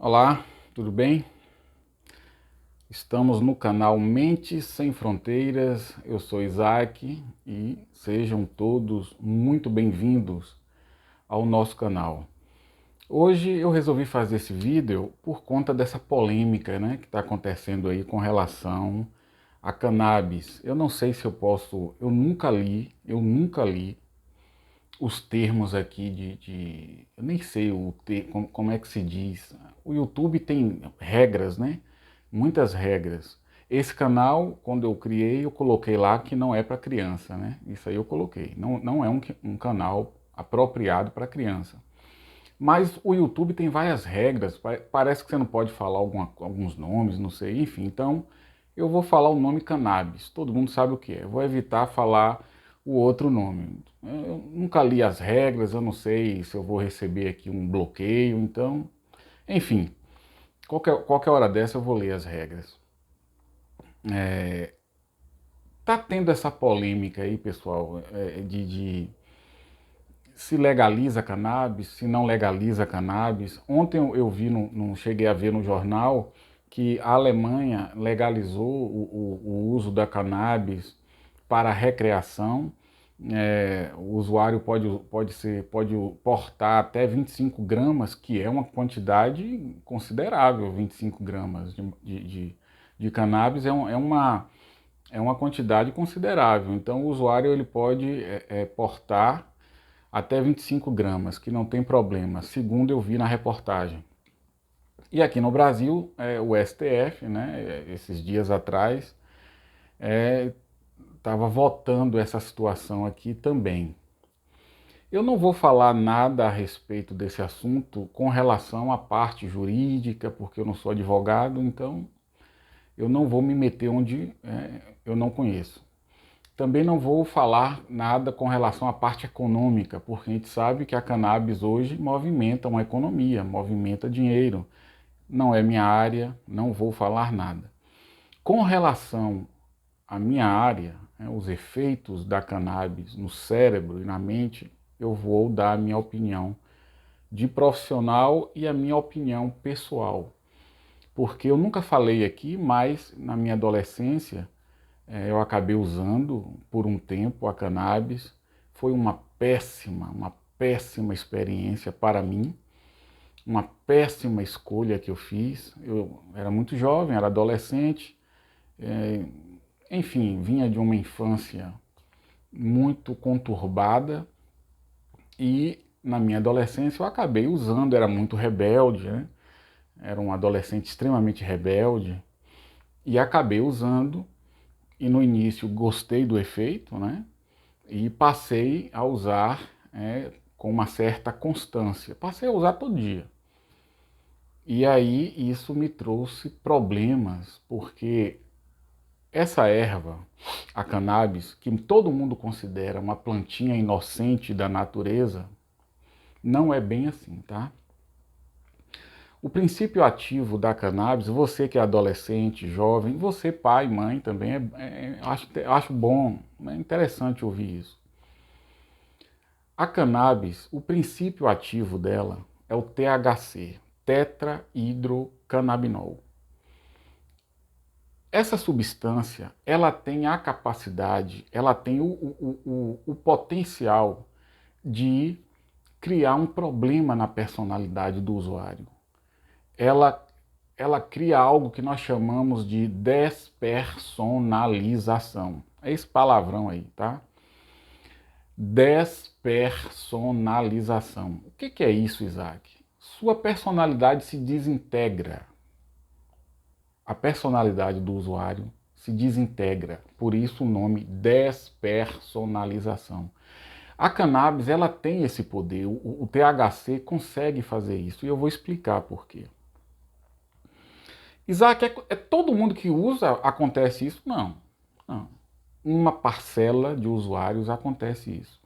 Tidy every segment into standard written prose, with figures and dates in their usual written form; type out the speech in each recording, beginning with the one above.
Olá, tudo bem? Estamos no canal Mentes Sem Fronteiras. Eu sou Isaac e sejam todos muito bem-vindos ao nosso canal. Hoje eu resolvi fazer esse vídeo por conta dessa polêmica, que está acontecendo aí com relação a cannabis. Eu não sei se eu posso, eu nunca li os termos aqui eu nem sei como é que se diz. O YouTube tem regras, né? Muitas regras. Esse canal, quando eu criei, eu coloquei lá que não é para criança, né? Isso aí eu coloquei. Não é um canal apropriado para criança. Mas o YouTube tem várias regras. Parece que você não pode falar alguns nomes, não sei. Enfim, então eu vou falar o nome cannabis. Todo mundo sabe o que é. Eu vou evitar falar o outro nome. Eu nunca li as regras, eu não sei se eu vou receber aqui um bloqueio. Então, enfim, qualquer hora dessa eu vou ler as regras. Tá tendo essa polêmica aí, pessoal, de se legaliza cannabis, se não legaliza cannabis. Ontem eu vi, não cheguei a ver no jornal, que a Alemanha legalizou o uso da cannabis para recreação. O usuário pode portar até 25 gramas, que é uma quantidade considerável. 25 gramas de cannabis é uma quantidade considerável. Então o usuário ele pode portar até 25 gramas, que não tem problema, segundo eu vi na reportagem. E aqui no Brasil, o STF, esses dias atrás, estava votando essa situação aqui também. Eu não vou falar nada a respeito desse assunto com relação à parte jurídica, porque eu não sou advogado, então eu não vou me meter onde eu não conheço. Também não vou falar nada com relação à parte econômica, porque a gente sabe que a cannabis hoje movimenta uma economia, movimenta dinheiro. Não é minha área, não vou falar nada. Com relação à minha área, os efeitos da cannabis no cérebro e na mente, eu vou dar a minha opinião de profissional e a minha opinião pessoal. Porque eu nunca falei aqui, mas na minha adolescência, eu acabei usando por um tempo a cannabis. Foi uma péssima experiência para mim, uma péssima escolha que eu fiz. Eu era muito jovem, era adolescente, enfim, vinha de uma infância muito conturbada e na minha adolescência eu acabei usando, era muito rebelde, né? Era um adolescente extremamente rebelde e acabei usando. E no início gostei do efeito, E passei a usar com uma certa constância. Passei a usar todo dia. E aí isso me trouxe problemas, porque essa erva, a cannabis, que todo mundo considera uma plantinha inocente da natureza, não é bem assim, tá? O princípio ativo da cannabis, você que é adolescente, jovem, você pai, mãe também, acho bom, é interessante ouvir isso. A cannabis, o princípio ativo dela é o THC, tetrahidrocannabinol. Essa substância, ela tem a capacidade, ela tem o potencial de criar um problema na personalidade do usuário. Ela cria algo que nós chamamos de despersonalização. É esse palavrão aí, tá? Despersonalização. O que é isso, Isaac? Sua personalidade se desintegra. A personalidade do usuário se desintegra. Por isso o nome despersonalização. A cannabis, ela tem esse poder. O THC consegue fazer isso. E eu vou explicar por quê. Isaac, é todo mundo que usa acontece isso? Não, não. Uma parcela de usuários acontece isso.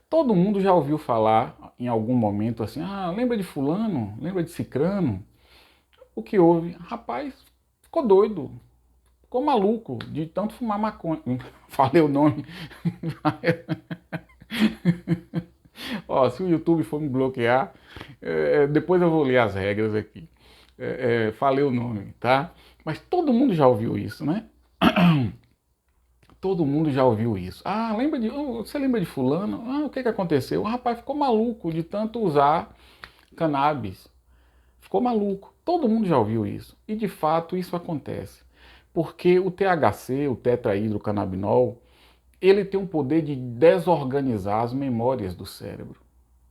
Todo mundo já ouviu falar em algum momento assim, lembra de fulano? Lembra de cicrano? O que houve? Rapaz, ficou doido, ficou maluco de tanto fumar maconha. Falei o nome. Ó, se o YouTube for me bloquear, depois eu vou ler as regras aqui. falei o nome, tá? Mas todo mundo já ouviu isso, né? Todo mundo já ouviu isso. Ah, você lembra de fulano? Ah, o que aconteceu? O rapaz ficou maluco de tanto usar cannabis. Ficou maluco. Todo mundo já ouviu isso. E de fato isso acontece. Porque o THC, o tetrahidrocannabinol, ele tem o poder de desorganizar as memórias do cérebro.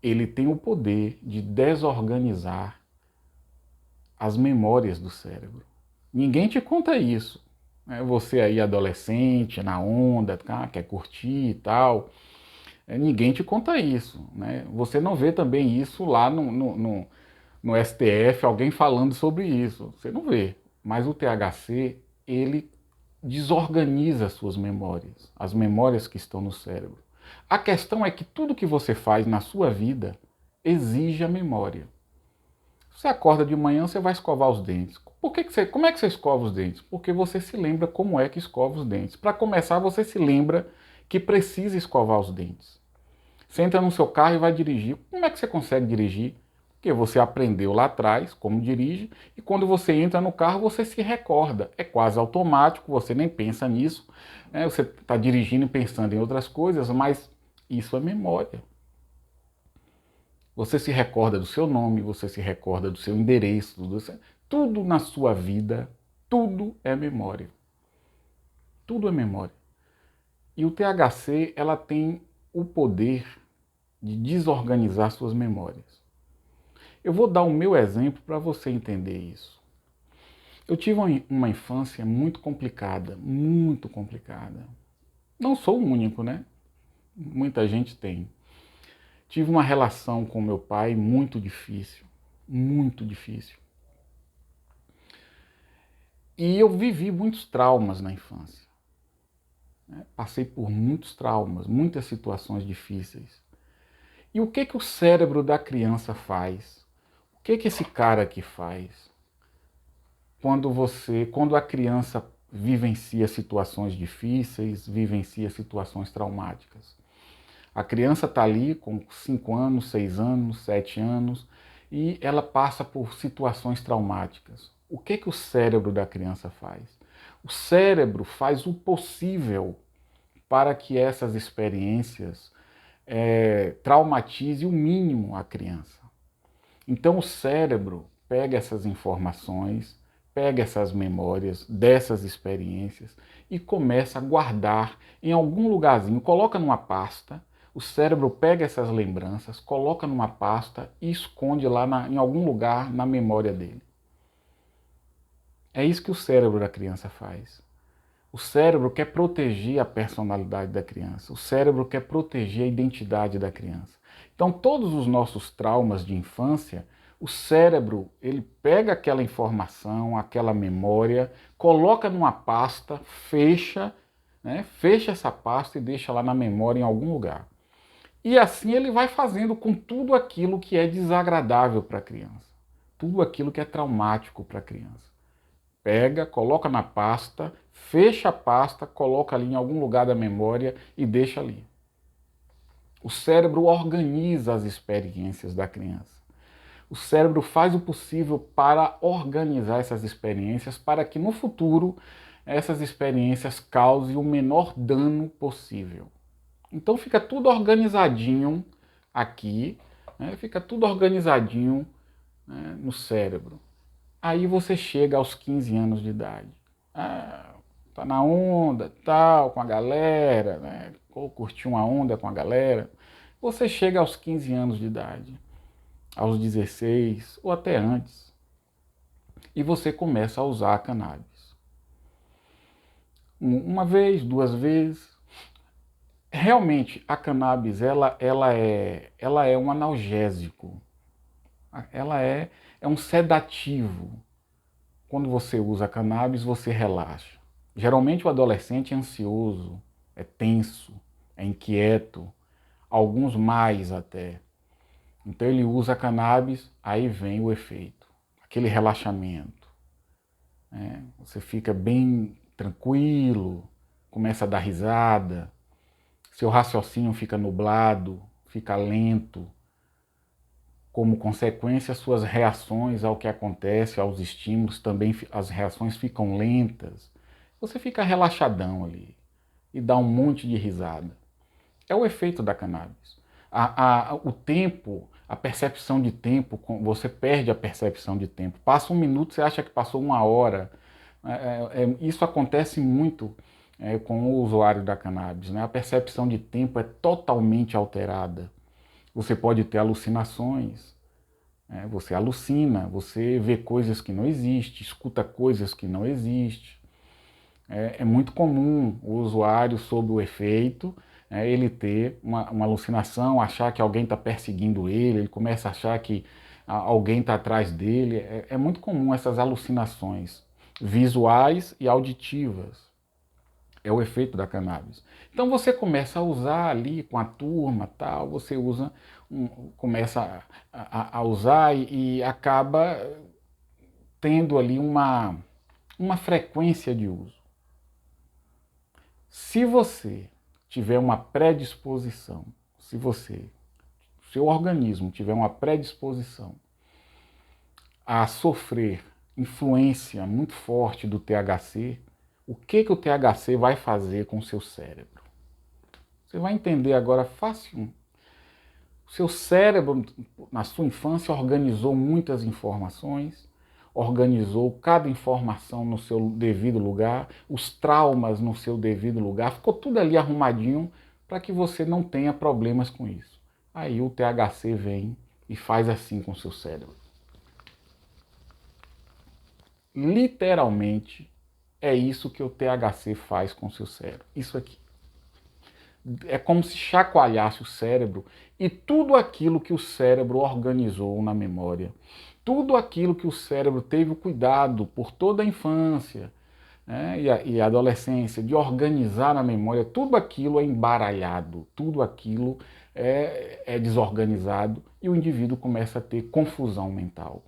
Ele tem o poder de desorganizar as memórias do cérebro. Ninguém te conta isso. Você aí adolescente, na onda, quer curtir e tal. Ninguém te conta isso. Né? Você não vê também isso lá no STF, alguém falando sobre isso. Você não vê. Mas o THC, ele desorganiza suas memórias, as memórias que estão no cérebro. A questão é que tudo que você faz na sua vida exige a memória. Você acorda de manhã, você vai escovar os dentes. Como é que você escova os dentes? Porque você se lembra como é que escova os dentes. Para começar, você se lembra que precisa escovar os dentes. Você entra no seu carro e vai dirigir. Como é que você consegue dirigir? Porque você aprendeu lá atrás como dirige, e quando você entra no carro, você se recorda. É quase automático, você nem pensa nisso. Você está dirigindo e pensando em outras coisas, mas isso é memória. Você se recorda do seu nome, você se recorda do seu endereço, tudo na sua vida, tudo é memória. Tudo é memória. E o THC, ela tem o poder de desorganizar suas memórias. Eu vou dar o meu exemplo para você entender isso. Eu tive uma infância muito complicada, muito complicada. Não sou o único, né? Muita gente tem. Tive uma relação com meu pai muito difícil, muito difícil. E eu vivi muitos traumas na infância. Passei por muitos traumas, muitas situações difíceis. E o que o cérebro da criança faz? O que esse cara aqui faz? Quando a criança vivencia situações difíceis, vivencia situações traumáticas. A criança está ali com 5 anos, 6 anos, 7 anos e ela passa por situações traumáticas. O que o cérebro da criança faz? O cérebro faz o possível para que essas experiências traumatize o mínimo a criança. Então o cérebro pega essas informações, pega essas memórias dessas experiências e começa a guardar em algum lugarzinho, coloca numa pasta. O cérebro pega essas lembranças, coloca numa pasta e esconde lá em algum lugar na memória dele. É isso que o cérebro da criança faz. O cérebro quer proteger a personalidade da criança. O cérebro quer proteger a identidade da criança. Então, todos os nossos traumas de infância, o cérebro, ele pega aquela informação, aquela memória, coloca numa pasta, fecha, fecha essa pasta e deixa lá na memória em algum lugar. E assim ele vai fazendo com tudo aquilo que é desagradável para a criança. Tudo aquilo que é traumático para a criança. Pega, coloca na pasta, fecha a pasta, coloca ali em algum lugar da memória e deixa ali. O cérebro organiza as experiências da criança. O cérebro faz o possível para organizar essas experiências para que no futuro essas experiências causem o menor dano possível. Então fica tudo organizadinho aqui, fica tudo organizadinho no cérebro. Aí você chega aos 15 anos de idade. Tá na onda, tal, com a galera, ou curtiu uma onda com a galera. Você chega aos 15 anos de idade, aos 16 ou até antes, e você começa a usar a cannabis. Uma vez, 2 vezes. Realmente, a cannabis ela é um analgésico. Ela é um sedativo. Quando você usa cannabis, você relaxa. Geralmente o adolescente é ansioso, é tenso, é inquieto, alguns mais até. Então ele usa cannabis, aí vem o efeito, aquele relaxamento. Você fica bem tranquilo, começa a dar risada, seu raciocínio fica nublado, fica lento, como consequência, suas reações ao que acontece, aos estímulos, também as reações ficam lentas. Você fica relaxadão ali e dá um monte de risada. É o efeito da cannabis. O tempo, a percepção de tempo, você perde a percepção de tempo. Passa um minuto, você acha que passou uma hora. Isso acontece muito com o usuário da cannabis, né? A percepção de tempo é totalmente alterada. Você pode ter alucinações, né? Você alucina, você vê coisas que não existem, escuta coisas que não existem. É muito comum o usuário, sob o efeito, ele ter uma alucinação, achar que alguém está perseguindo ele começa a achar que alguém está atrás dele. É muito comum essas alucinações visuais e auditivas. É o efeito da cannabis. Então você começa a usar ali com a turma, tal, você usa, começa a usar e acaba tendo ali uma frequência de uso. Se você tiver uma predisposição, se seu organismo tiver uma predisposição a sofrer influência muito forte do THC, o que o THC vai fazer com o seu cérebro? Você vai entender agora fácil. O seu cérebro, na sua infância, organizou muitas informações, organizou cada informação no seu devido lugar, os traumas no seu devido lugar, ficou tudo ali arrumadinho para que você não tenha problemas com isso. Aí o THC vem e faz assim com o seu cérebro. Literalmente, é isso que o THC faz com o seu cérebro. Isso aqui. É como se chacoalhasse o cérebro e tudo aquilo que o cérebro organizou na memória, tudo aquilo que o cérebro teve o cuidado por toda a infância, né, e a adolescência de organizar na memória, tudo aquilo é embaralhado, tudo aquilo é desorganizado e o indivíduo começa a ter confusão mental.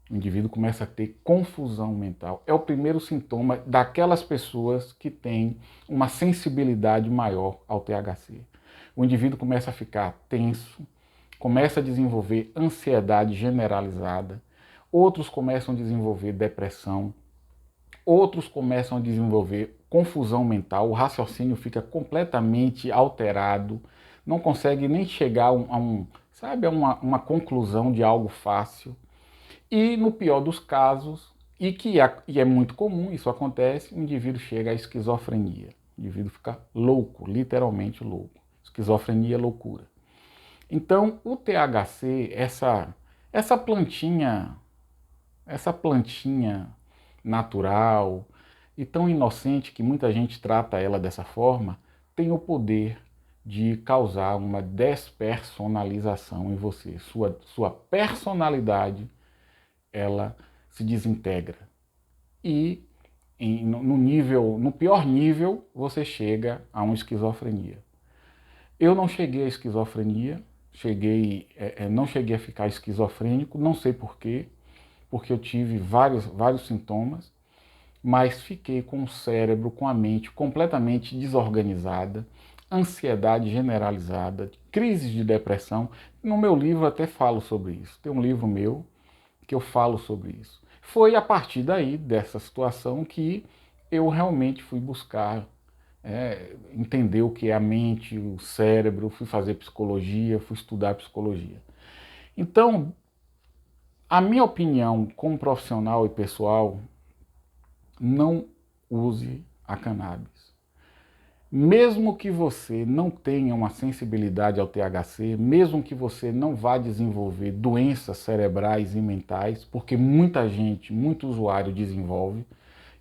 O indivíduo começa a ter confusão mental. É o primeiro sintoma daquelas pessoas que têm uma sensibilidade maior ao THC. O indivíduo começa a ficar tenso, começa a desenvolver ansiedade generalizada, outros começam a desenvolver depressão, outros começam a desenvolver confusão mental, o raciocínio fica completamente alterado, não consegue nem chegar a uma conclusão de algo fácil. E no pior dos casos, e é muito comum, isso acontece, o indivíduo chega à esquizofrenia. O indivíduo fica louco, literalmente louco. Esquizofrenia é loucura. Então, o THC, essa plantinha natural e tão inocente que muita gente trata ela dessa forma, tem o poder de causar uma despersonalização em você. Sua personalidade ela se desintegra. E no pior nível, você chega a uma esquizofrenia. Eu não cheguei à esquizofrenia, não cheguei a ficar esquizofrênico, não sei porquê, porque eu tive vários sintomas, mas fiquei com o cérebro, com a mente completamente desorganizada, ansiedade generalizada, crises de depressão. No meu livro até falo sobre isso. Tem um livro meu que eu falo sobre isso. Foi a partir daí, dessa situação, que eu realmente fui buscar entender o que é a mente, o cérebro, fui fazer psicologia, fui estudar psicologia. Então, a minha opinião como profissional e pessoal, não use a cannabis. Mesmo que você não tenha uma sensibilidade ao THC, mesmo que você não vá desenvolver doenças cerebrais e mentais, porque muita gente, muito usuário desenvolve,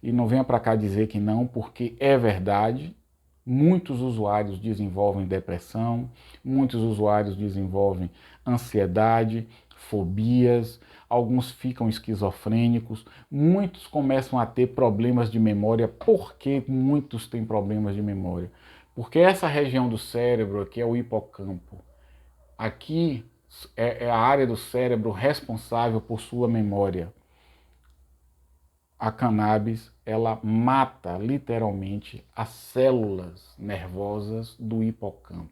e não venha para cá dizer que não, porque é verdade, muitos usuários desenvolvem depressão, muitos usuários desenvolvem ansiedade, fobias, alguns ficam esquizofrênicos, muitos começam a ter problemas de memória. Por que muitos têm problemas de memória? Porque essa região do cérebro aqui é o hipocampo. Aqui é a área do cérebro responsável por sua memória. A cannabis, ela mata literalmente as células nervosas do hipocampo.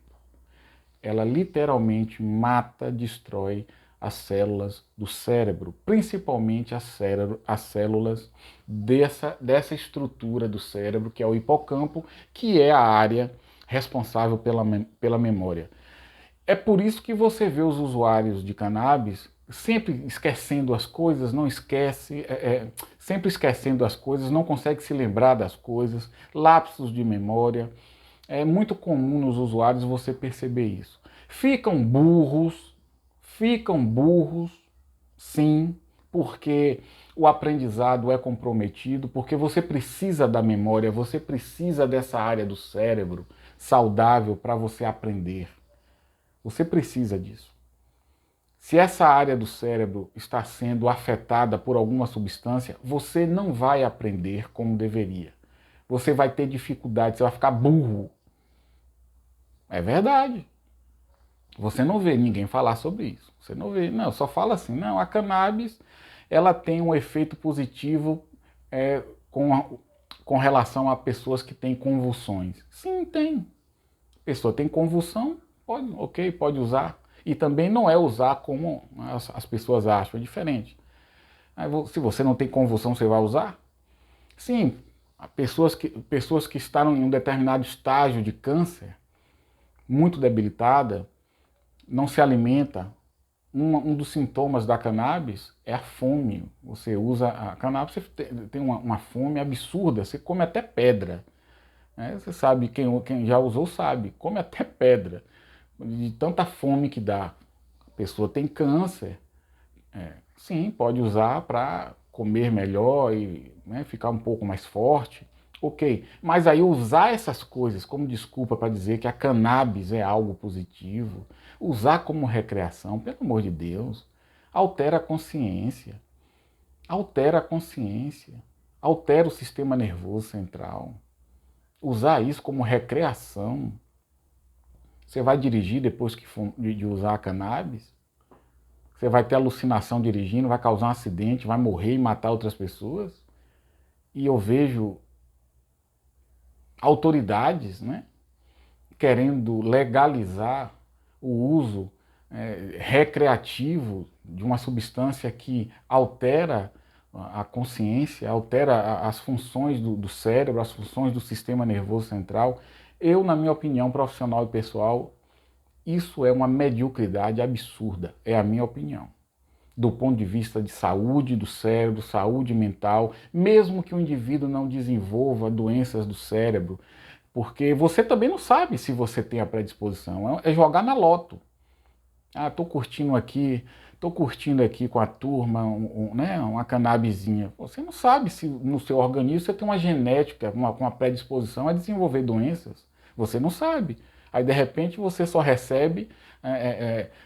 ela literalmente mata, destrói as células do cérebro, principalmente as células dessa estrutura do cérebro, que é o hipocampo, que é a área responsável pela memória. É por isso que você vê os usuários de cannabis sempre esquecendo as coisas, não esquece, sempre esquecendo as coisas, não consegue se lembrar das coisas, lapsos de memória. É muito comum nos usuários você perceber isso. Ficam burros, sim, porque o aprendizado é comprometido, porque você precisa da memória, você precisa dessa área do cérebro saudável para você aprender. Você precisa disso. Se essa área do cérebro está sendo afetada por alguma substância, você não vai aprender como deveria. Você vai ter dificuldade, você vai ficar burro. É verdade. Você não vê ninguém falar sobre isso. Você não vê, não, só fala assim, não, a cannabis ela tem um efeito positivo é, com relação a pessoas que têm convulsões. Sim, tem. A pessoa tem convulsão, pode, ok, pode usar. E também não é usar como as pessoas acham, é diferente. Se você não tem convulsão, você vai usar? Sim, pessoas que estão em um determinado estágio de câncer, muito debilitada, não se alimenta. Um dos sintomas da cannabis é a fome. Você usa a cannabis, você tem uma fome absurda, você come até pedra. Né? Você sabe, quem já usou sabe, come até pedra, de tanta fome que dá. A pessoa tem câncer, sim, pode usar para comer melhor e, né, ficar um pouco mais forte, ok. Mas aí usar essas coisas como desculpa para dizer que a cannabis é algo positivo, usar como recreação, pelo amor de Deus, altera a consciência, altera a consciência, altera o sistema nervoso central. Usar isso como recreação. Você vai dirigir depois de usar a cannabis? Você vai ter alucinação dirigindo, vai causar um acidente, vai morrer e matar outras pessoas? E eu vejo autoridades, né, querendo legalizar o uso recreativo de uma substância que altera a consciência, altera as funções do cérebro, as funções do sistema nervoso central. Eu, na minha opinião profissional e pessoal, isso é uma mediocridade absurda, é a minha opinião. Do ponto de vista de saúde do cérebro, saúde mental, mesmo que o indivíduo não desenvolva doenças do cérebro, porque você também não sabe se você tem a predisposição, é jogar na loto. Ah, tô curtindo aqui com a turma, né, uma cannabizinha. Você não sabe se no seu organismo você tem uma genética, uma predisposição a desenvolver doenças. Você não sabe. Aí de repente você só recebe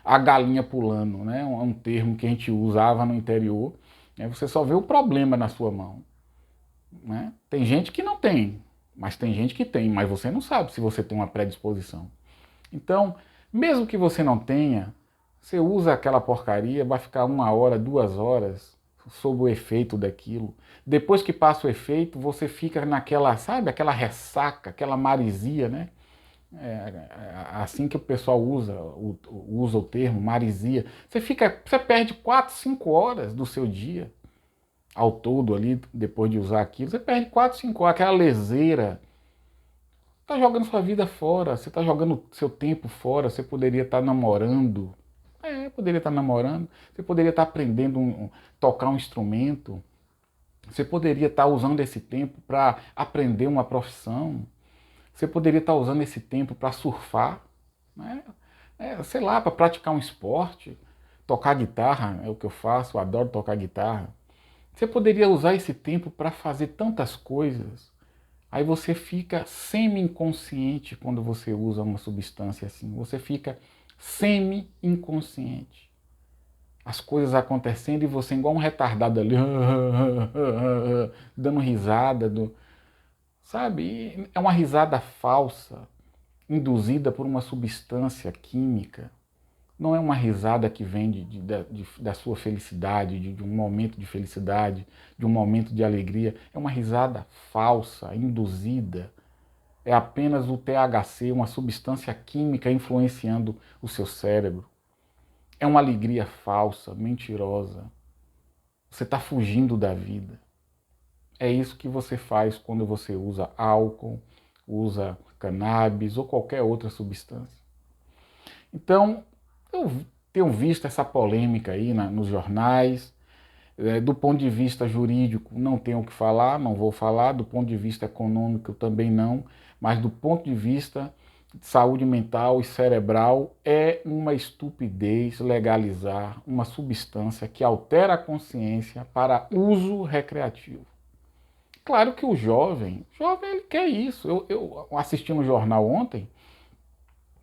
a galinha pulando, né, um termo que a gente usava no interior. Né, você só vê o problema na sua mão. Né? Tem gente que não tem, mas tem gente que tem, mas você não sabe se você tem uma predisposição. Então, mesmo que você não tenha, você usa aquela porcaria, vai ficar 1 hora, 2 horas sob o efeito daquilo. Depois que passa o efeito, você fica naquela, sabe, aquela ressaca, aquela maresia, né? Assim que o pessoal usa o termo, maresia. Você perde 4, 5 horas do seu dia ao todo ali, depois de usar aquilo. Você perde 4, 5 horas, aquela leseira. Tá jogando sua vida fora, você tá jogando seu tempo fora, você poderia estar namorando. Poderia estar namorando, você poderia estar aprendendo tocar um instrumento, você poderia estar usando esse tempo para aprender uma profissão, você poderia estar usando esse tempo para surfar, né? Sei lá, para praticar um esporte, tocar guitarra, é o que eu faço, eu adoro tocar guitarra. Você poderia usar esse tempo para fazer tantas coisas. Aí você fica semi-inconsciente quando você usa uma substância assim. Você fica semi-inconsciente. As coisas acontecendo e você igual um retardado ali, dando risada. Sabe? E é uma risada falsa, induzida por uma substância química. Não é uma risada que vem da sua felicidade, de um momento de felicidade, de um momento de alegria. É uma risada falsa, induzida. É apenas o THC, uma substância química influenciando o seu cérebro. É uma alegria falsa, mentirosa. Você está fugindo da vida. É isso que você faz quando você usa álcool, usa cannabis ou qualquer outra substância. Então, eu tenho visto essa polêmica aí nos jornais. Do ponto de vista jurídico, não tenho o que falar, não vou falar. Do ponto de vista econômico, também não. Mas do ponto de vista de saúde mental e cerebral, é uma estupidez legalizar uma substância que altera a consciência para uso recreativo. Claro que o jovem ele quer isso. Eu assisti no jornal ontem,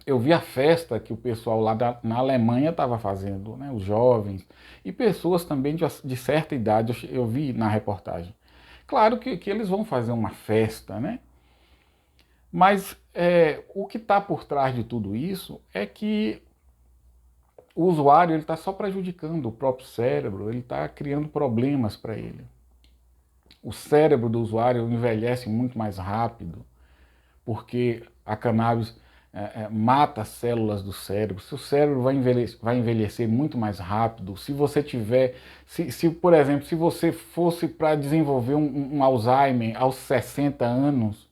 eu vi a festa que o pessoal lá na Alemanha estava fazendo, né, os jovens, e pessoas também de certa idade, eu vi na reportagem. Claro que eles vão fazer uma festa, né? Mas o que está por trás de tudo isso é que o usuário está só prejudicando o próprio cérebro, ele está criando problemas para ele. O cérebro do usuário envelhece muito mais rápido, porque a cannabis mata as células do cérebro. Seu cérebro vai envelhecer muito mais rápido. Se você tiver, por exemplo, se você fosse para desenvolver um Alzheimer aos 60 anos,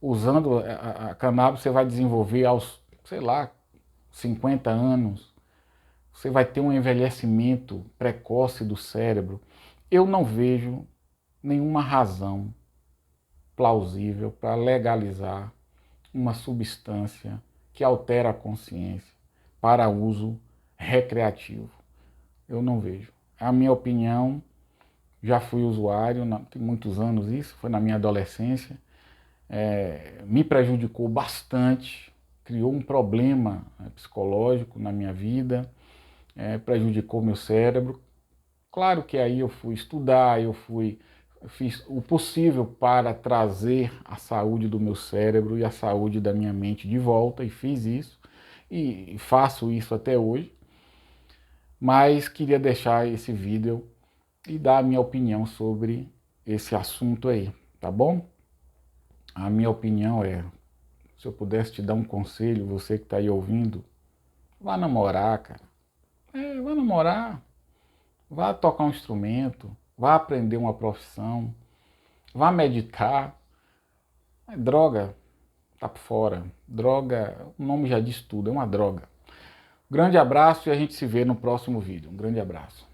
usando a cannabis, você vai desenvolver aos, sei lá, 50 anos. Você vai ter um envelhecimento precoce do cérebro. Eu não vejo nenhuma razão plausível para legalizar uma substância que altera a consciência para uso recreativo. Eu não vejo. A minha opinião, já fui usuário, tem muitos anos isso, foi na minha adolescência, me prejudicou bastante, criou um problema psicológico na minha vida, prejudicou meu cérebro. Claro que aí eu fui estudar, fiz o possível para trazer a saúde do meu cérebro e a saúde da minha mente de volta, e fiz isso, e faço isso até hoje. Mas queria deixar esse vídeo e dar a minha opinião sobre esse assunto aí, tá bom? A minha opinião é, se eu pudesse te dar um conselho, você que está aí ouvindo, vá namorar, cara. Vá namorar, vá tocar um instrumento, vá aprender uma profissão, vá meditar. Droga, tá por fora. Droga, o nome já diz tudo, é uma droga. Grande abraço e a gente se vê no próximo vídeo. Um grande abraço.